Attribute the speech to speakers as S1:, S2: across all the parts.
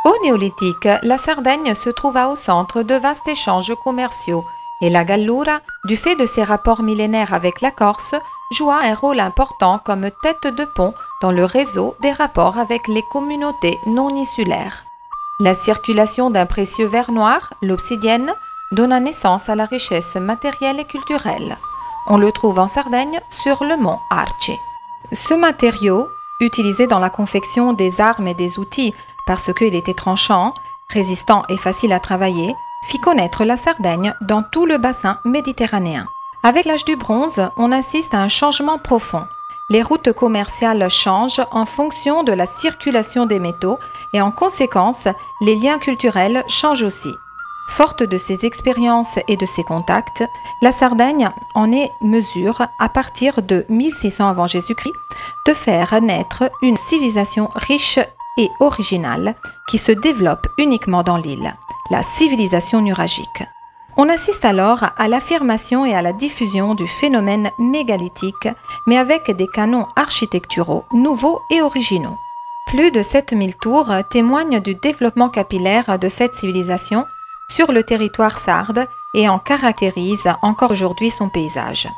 S1: Au néolithique, la Sardaigne se trouva au centre de vastes échanges commerciaux et la Gallura, du fait de ses rapports millénaires avec la Corse, joua un rôle important comme tête de pont dans le réseau des rapports avec les communautés non insulaires. La circulation d'un précieux verre noir, l'obsidienne, donna naissance à la richesse matérielle et culturelle. On le trouve en Sardaigne sur le mont Arce. Ce matériau, utilisé dans la confection des armes et des outils parce qu'il était tranchant, résistant et facile à travailler, fit connaître la Sardaigne dans tout le bassin méditerranéen. Avec l'âge du bronze, on assiste à un changement profond. Les routes commerciales changent en fonction de la circulation des métaux et en conséquence, les liens culturels changent aussi. Forte de ses expériences et de ses contacts, la Sardaigne en est mesure, à partir de 1600 avant Jésus-Christ, de faire naître une civilisation riche et originale qui se développe uniquement dans l'île, la civilisation nuragique. On assiste alors à l'affirmation et à la diffusion du phénomène mégalithique, mais avec des canons architecturaux nouveaux et originaux. Plus de 7000 tours témoignent du développement capillaire de cette civilisation sur le territoire sarde et en caractérisent encore aujourd'hui son paysage.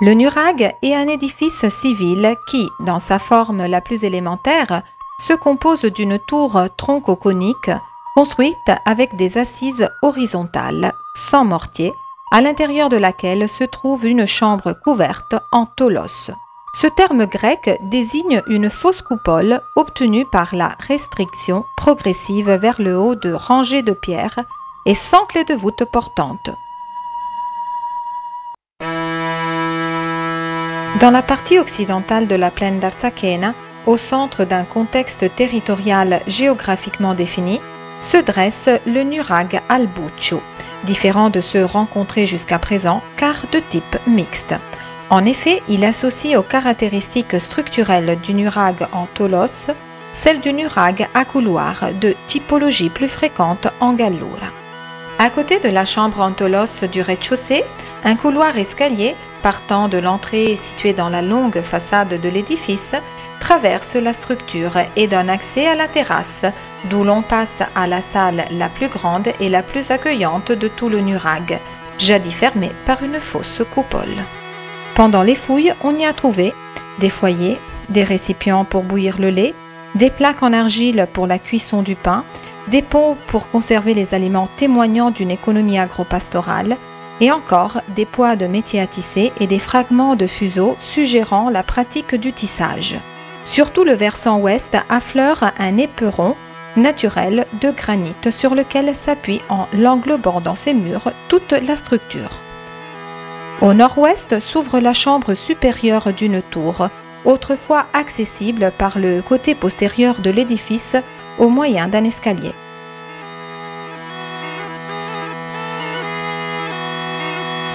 S1: Le nurag est un édifice civil qui, dans sa forme la plus élémentaire, se compose d'une tour troncoconique construite avec des assises horizontales, sans mortier, à l'intérieur de laquelle se trouve une chambre couverte en tholos. Ce terme grec désigne une fausse coupole obtenue par la restriction progressive vers le haut de rangées de pierres et sans clé de voûte portante. Dans la partie occidentale de la plaine d'Arzachena, au centre d'un contexte territorial géographiquement défini, se dresse le nurag al-Bucciu, différent de ceux rencontrés jusqu'à présent car de type mixte. En effet, il associe aux caractéristiques structurelles du nurag en tholos celles du nurag à couloir de typologie plus fréquente en Gallura. À côté de la chambre en tholos du rez-de-chaussée, un couloir escalier partant de l'entrée située dans la longue façade de l'édifice traverse la structure et donne accès à la terrasse, d'où l'on passe à la salle la plus grande et la plus accueillante de tout le nurag, jadis fermée par une fausse coupole. Pendant les fouilles, on y a trouvé des foyers, des récipients pour bouillir le lait, des plaques en argile pour la cuisson du pain, des pots pour conserver les aliments témoignant d'une économie agro-pastorale, et encore des poids de métier à tisser et des fragments de fuseaux suggérant la pratique du tissage. Surtout le versant ouest affleure un éperon naturel de granit sur lequel s'appuie en l'englobant dans ses murs toute la structure. Au nord-ouest s'ouvre la chambre supérieure d'une tour, autrefois accessible par le côté postérieur de l'édifice au moyen d'un escalier.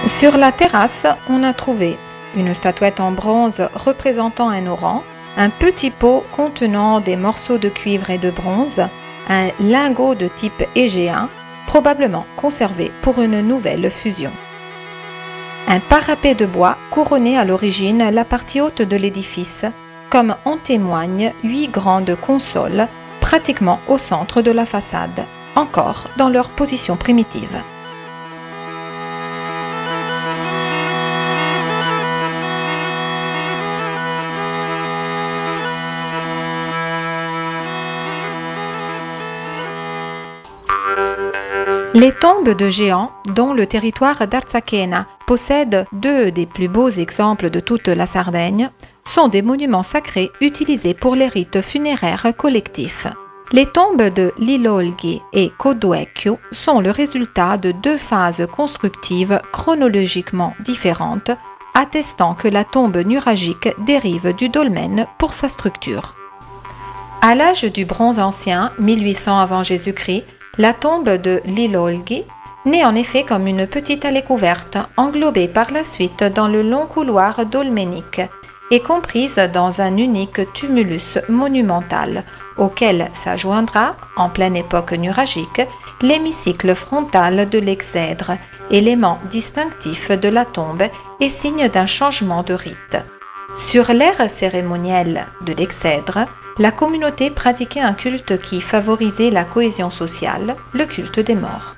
S1: Sur la terrasse, on a trouvé une statuette en bronze représentant un orang, un petit pot contenant des morceaux de cuivre et de bronze, un lingot de type égéen, probablement conservé pour une nouvelle fusion. Un parapet de bois couronnait à l'origine la partie haute de l'édifice, comme en témoignent 8 grandes consoles pratiquement au centre de la façade, encore dans leur position primitive. Les tombes de géants, dont le territoire d'Arzachena possède 2 des plus beaux exemples de toute la Sardaigne, sont des monuments sacrés utilisés pour les rites funéraires collectifs. Les tombes de Lilolghi et Coduecchio sont le résultat de 2 phases constructives chronologiquement différentes, attestant que la tombe nuragique dérive du dolmen pour sa structure. À l'âge du bronze ancien, 1800 avant Jésus-Christ, la tombe de Lilolghi naît en effet comme une petite allée couverte, englobée par la suite dans le long couloir dolménique et comprise dans un unique tumulus monumental, auquel s'adjoindra, en pleine époque nuragique, l'hémicycle frontal de l'exèdre, élément distinctif de la tombe et signe d'un changement de rite. Sur l'ère cérémonielle de l'Exèdre, la communauté pratiquait un culte qui favorisait la cohésion sociale, le culte des morts.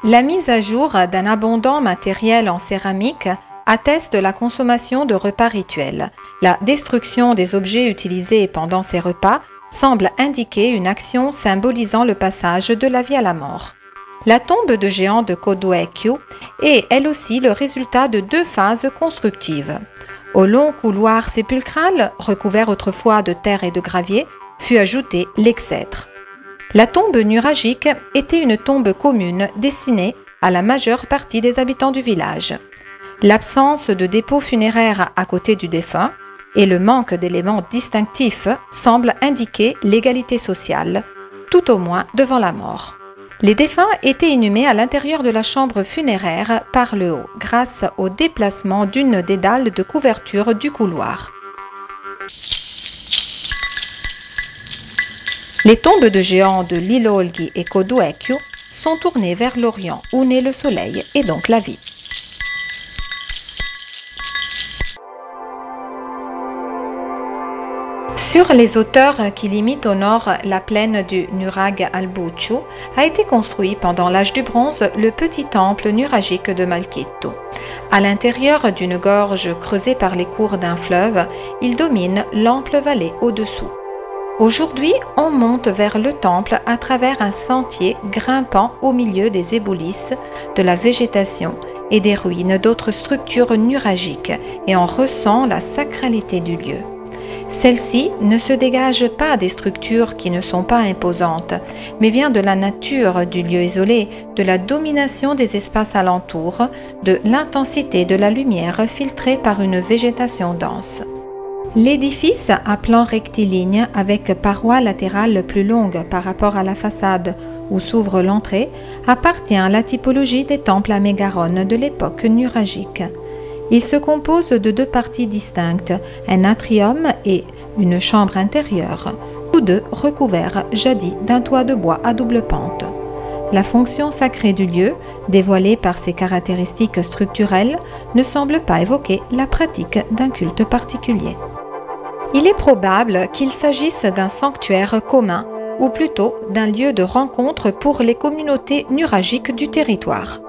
S1: La mise à jour d'un abondant matériel en céramique atteste la consommation de repas rituels. La destruction des objets utilisés pendant ces repas semble indiquer une action symbolisant le passage de la vie à la mort. La tombe de géant de Kodoekyo est elle aussi le résultat de deux phases constructives. Au long couloir sépulcral, recouvert autrefois de terre et de gravier, fut ajouté l'exèdre. La tombe nuragique était une tombe commune destinée à la majeure partie des habitants du village. L'absence de dépôt funéraire à côté du défunt et le manque d'éléments distinctifs semblent indiquer l'égalité sociale, tout au moins devant la mort. Les défunts étaient inhumés à l'intérieur de la chambre funéraire par le haut, grâce au déplacement d'une des dalles de couverture du couloir. Les tombes de géants de Lilolgi et Kodoekyo sont tournées vers l'Orient, où naît le soleil et donc la vie. Sur les hauteurs qui limitent au nord la plaine du Nurag al-Buchu, a été construit pendant l'âge du bronze le petit temple nuragique de Malkitto. À l'intérieur d'une gorge creusée par les cours d'un fleuve, il domine l'ample vallée au-dessous. Aujourd'hui, on monte vers le temple à travers un sentier grimpant au milieu des éboulisses, de la végétation et des ruines d'autres structures nuragiques et on ressent la sacralité du lieu. Celle-ci ne se dégage pas des structures qui ne sont pas imposantes, mais vient de la nature du lieu isolé, de la domination des espaces alentours, de l'intensité de la lumière filtrée par une végétation dense. L'édifice à plan rectiligne avec parois latérales plus longues par rapport à la façade où s'ouvre l'entrée appartient à la typologie des temples à Mégaron de l'époque nuragique. Il se compose de deux parties distinctes, un atrium et une chambre intérieure, tous deux recouverts jadis d'un toit de bois à double pente. La fonction sacrée du lieu, dévoilée par ses caractéristiques structurelles, ne semble pas évoquer la pratique d'un culte particulier. Il est probable qu'il s'agisse d'un sanctuaire commun, ou plutôt d'un lieu de rencontre pour les communautés nuragiques du territoire.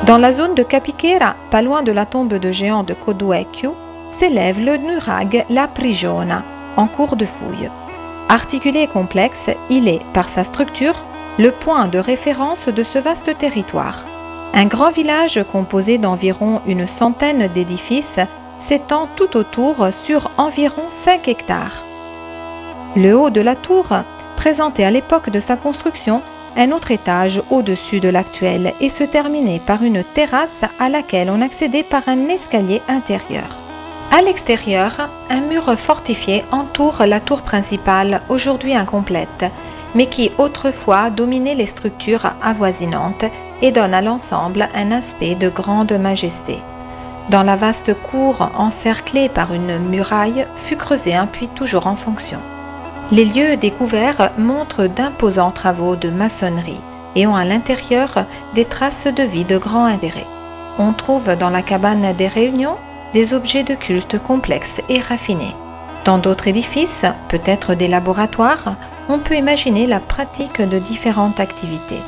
S1: Dans la zone de Capikera, pas loin de la tombe de géant de Kodoekyo, s'élève le nurag La Prigiona, en cours de fouille. Articulé et complexe, il est, par sa structure, le point de référence de ce vaste territoire. Un grand village composé d'environ une centaine d'édifices s'étend tout autour sur environ 5 hectares. Le haut de la tour présentait à l'époque de sa construction un autre étage au-dessus de l'actuel et se terminait par une terrasse à laquelle on accédait par un escalier intérieur. À l'extérieur, un mur fortifié entoure la tour principale, aujourd'hui incomplète, mais qui autrefois dominait les structures avoisinantes et donne à l'ensemble un aspect de grande majesté. Dans la vaste cour encerclée par une muraille fut creusé un puits toujours en fonction. Les lieux découverts montrent d'imposants travaux de maçonnerie et ont à l'intérieur des traces de vie de grand intérêt. On trouve dans la cabane des réunions des objets de culte complexes et raffinés. Dans d'autres édifices, peut-être des laboratoires, on peut imaginer la pratique de différentes activités.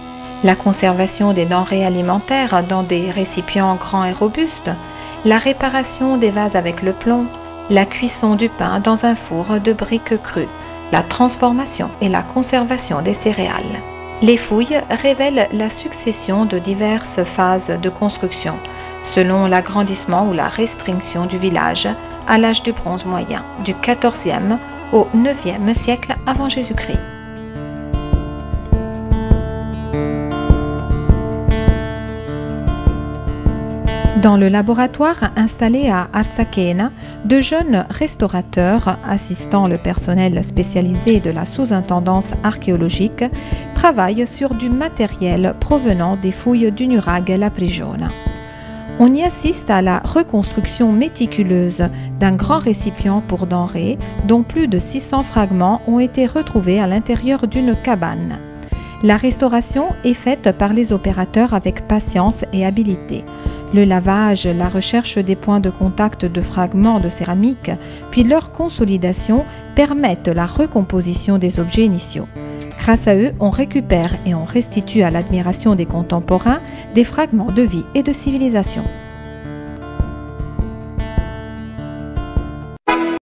S1: La conservation des denrées alimentaires dans des récipients grands et robustes, la réparation des vases avec le plomb, la cuisson du pain dans un four de briques crues, la transformation et la conservation des céréales. Les fouilles révèlent la succession de diverses phases de construction, selon l'agrandissement ou la restriction du village à l'âge du bronze moyen, du XIVe au IXe siècle avant Jésus-Christ. Dans le laboratoire installé à Arzachena, de jeunes restaurateurs, assistant le personnel spécialisé de la sous-intendance archéologique, travaillent sur du matériel provenant des fouilles du nurag La Prigiona. On y assiste à la reconstruction méticuleuse d'un grand récipient pour denrées, dont plus de 600 fragments ont été retrouvés à l'intérieur d'une cabane. La restauration est faite par les opérateurs avec patience et habileté. Le lavage, la recherche des points de contact de fragments de céramique, puis leur consolidation permettent la recomposition des objets initiaux. Grâce à eux, on récupère et on restitue à l'admiration des contemporains des fragments de vie et de civilisation.